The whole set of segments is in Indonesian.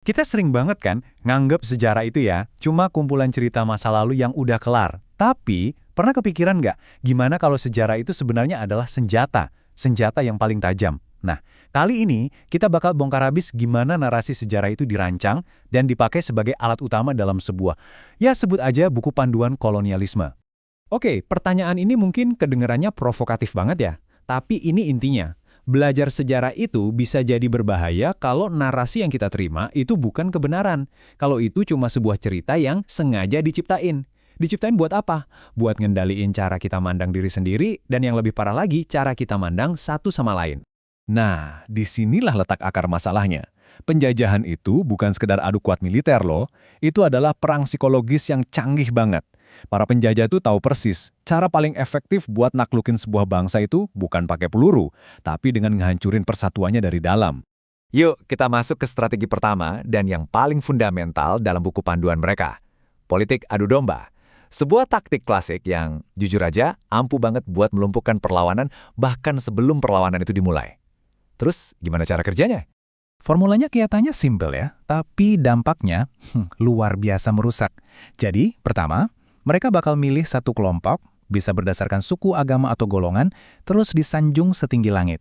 Kita sering banget kan nganggep sejarah itu ya cuma kumpulan cerita masa lalu yang udah kelar. Tapi, pernah kepikiran nggak gimana kalau sejarah itu sebenarnya adalah senjata? Senjata yang paling tajam. Nah, kali ini kita bakal bongkar habis gimana narasi sejarah itu dirancang dan dipakai sebagai alat utama dalam sebuah, ya sebut aja buku panduan kolonialisme. Oke, pertanyaan ini mungkin kedengarannya provokatif banget ya. Tapi ini intinya. Belajar sejarah itu bisa jadi berbahaya kalau narasi yang kita terima itu bukan kebenaran. Kalau itu cuma sebuah cerita yang sengaja diciptain. Diciptain buat apa? Buat ngendaliin cara kita mandang diri sendiri dan yang lebih parah lagi, cara kita mandang satu sama lain. Nah, disinilah letak akar masalahnya. Penjajahan itu bukan sekedar adu kuat militer loh, itu adalah perang psikologis yang canggih banget. Para penjajah itu tahu persis, cara paling efektif buat naklukin sebuah bangsa itu bukan pakai peluru, tapi dengan ngehancurin persatuannya dari dalam. Yuk, kita masuk ke strategi pertama dan yang paling fundamental dalam buku panduan mereka. Politik adu domba. Sebuah taktik klasik yang, jujur aja, ampuh banget buat melumpuhkan perlawanan bahkan sebelum perlawanan itu dimulai. Terus, gimana cara kerjanya? Formulanya kelihatannya simpel ya, tapi dampaknya luar biasa merusak. Jadi, pertama, mereka bakal milih satu kelompok, bisa berdasarkan suku, agama, atau golongan, terus disanjung setinggi langit.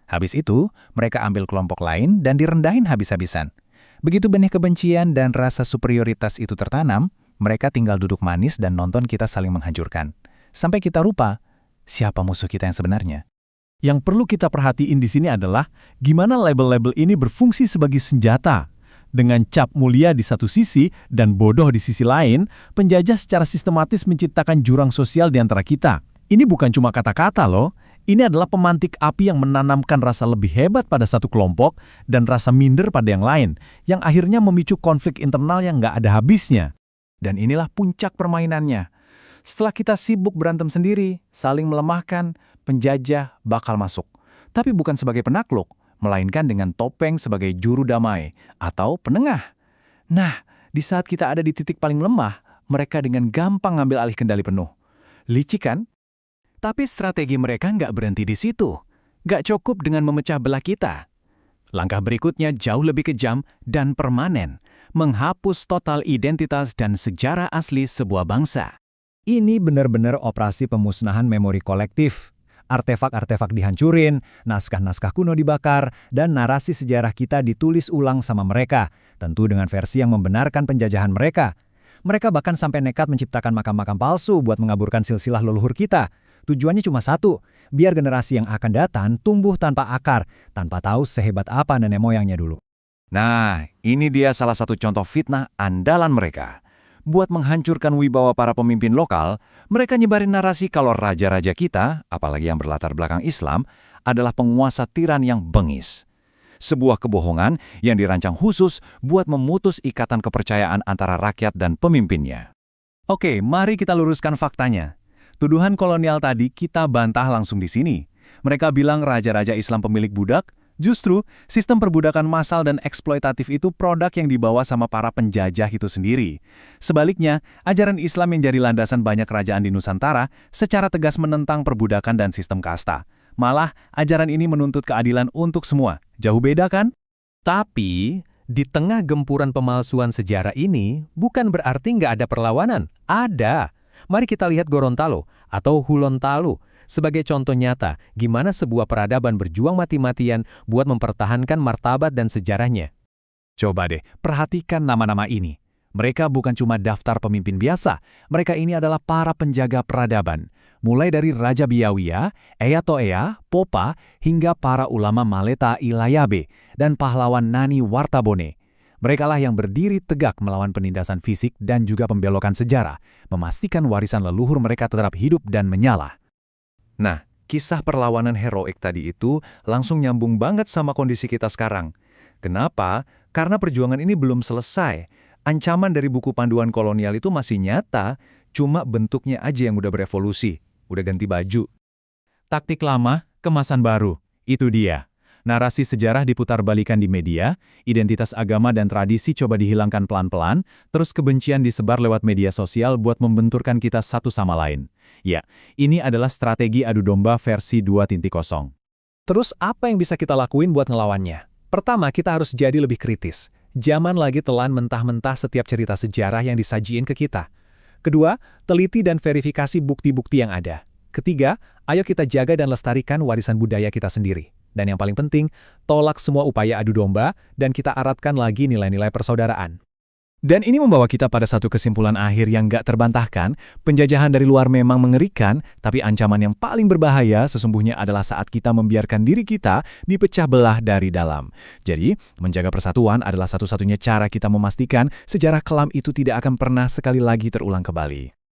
Habis itu, mereka ambil kelompok lain dan direndahin habis-habisan. Begitu benih kebencian dan rasa superioritas itu tertanam, mereka tinggal duduk manis dan nonton kita saling menghancurkan. Sampai kita lupa, siapa musuh kita yang sebenarnya. Yang perlu kita perhatiin di sini adalah gimana label-label ini berfungsi sebagai senjata. Dengan cap mulia di satu sisi dan bodoh di sisi lain, penjajah secara sistematis menciptakan jurang sosial di antara kita. Ini bukan cuma kata-kata loh, ini adalah pemantik api yang menanamkan rasa lebih hebat pada satu kelompok dan rasa minder pada yang lain, yang akhirnya memicu konflik internal yang nggak ada habisnya. Dan inilah puncak permainannya. Setelah kita sibuk berantem sendiri, saling melemahkan, penjajah bakal masuk. Tapi bukan sebagai penakluk, melainkan dengan topeng sebagai juru damai atau penengah. Nah, di saat kita ada di titik paling lemah, mereka dengan gampang ngambil alih kendali penuh. Licik kan? Tapi strategi mereka nggak berhenti di situ. Nggak cukup dengan memecah belah kita. Langkah berikutnya jauh lebih kejam dan permanen, menghapus total identitas dan sejarah asli sebuah bangsa. Ini benar-benar operasi pemusnahan memori kolektif. Artefak-artefak dihancurin, naskah-naskah kuno dibakar, dan narasi sejarah kita ditulis ulang sama mereka, tentu dengan versi yang membenarkan penjajahan mereka. Mereka bahkan sampai nekat menciptakan makam-makam palsu buat mengaburkan silsilah leluhur kita. Tujuannya cuma satu, biar generasi yang akan datang tumbuh tanpa akar, tanpa tahu sehebat apa nenek moyangnya dulu. Nah, ini dia salah satu contoh fitnah andalan mereka. Buat menghancurkan wibawa para pemimpin lokal, mereka nyebarin narasi kalau raja-raja kita, apalagi yang berlatar belakang Islam, adalah penguasa tiran yang bengis. Sebuah kebohongan yang dirancang khusus buat memutus ikatan kepercayaan antara rakyat dan pemimpinnya. Oke, mari kita luruskan faktanya. Tuduhan kolonial tadi kita bantah langsung di sini. Mereka bilang raja-raja Islam pemilik budak. Justru, sistem perbudakan massal dan eksploitatif itu produk yang dibawa sama para penjajah itu sendiri. Sebaliknya, ajaran Islam yang jadi landasan banyak kerajaan di Nusantara secara tegas menentang perbudakan dan sistem kasta. Malah, ajaran ini menuntut keadilan untuk semua. Jauh beda kan? Tapi, di tengah gempuran pemalsuan sejarah ini, bukan berarti nggak ada perlawanan. Ada. Mari kita lihat Gorontalo atau Hulontalo. Sebagai contoh nyata, gimana sebuah peradaban berjuang mati-matian buat mempertahankan martabat dan sejarahnya. Coba deh, perhatikan nama-nama ini. Mereka bukan cuma daftar pemimpin biasa, mereka ini adalah para penjaga peradaban. Mulai dari Raja Biawia, Ea Toea, Popa, hingga para ulama Maleta Ilayabe, dan pahlawan Nani Wartabone. Merekalah yang berdiri tegak melawan penindasan fisik dan juga pembelokan sejarah, memastikan warisan leluhur mereka tetap hidup dan menyala. Nah, kisah perlawanan heroik tadi itu langsung nyambung banget sama kondisi kita sekarang. Kenapa? Karena perjuangan ini belum selesai. Ancaman dari buku panduan kolonial itu masih nyata, cuma bentuknya aja yang udah berevolusi, udah ganti baju. Taktik lama, kemasan baru. Itu dia. Narasi sejarah diputar-balikan di media, identitas agama dan tradisi coba dihilangkan pelan-pelan, terus kebencian disebar lewat media sosial buat membenturkan kita satu sama lain. Ya, ini adalah strategi adu domba versi 2.0. Terus apa yang bisa kita lakuin buat ngelawannya? Pertama, kita harus jadi lebih kritis. Jangan lagi telan mentah-mentah setiap cerita sejarah yang disajiin ke kita. Kedua, teliti dan verifikasi bukti-bukti yang ada. Ketiga, ayo kita jaga dan lestarikan warisan budaya kita sendiri. Dan yang paling penting, tolak semua upaya adu domba dan kita eratkan lagi nilai-nilai persaudaraan. Dan ini membawa kita pada satu kesimpulan akhir yang gak terbantahkan, penjajahan dari luar memang mengerikan, tapi ancaman yang paling berbahaya sesungguhnya adalah saat kita membiarkan diri kita dipecah belah dari dalam. Jadi, menjaga persatuan adalah satu-satunya cara kita memastikan sejarah kelam itu tidak akan pernah sekali lagi terulang kembali.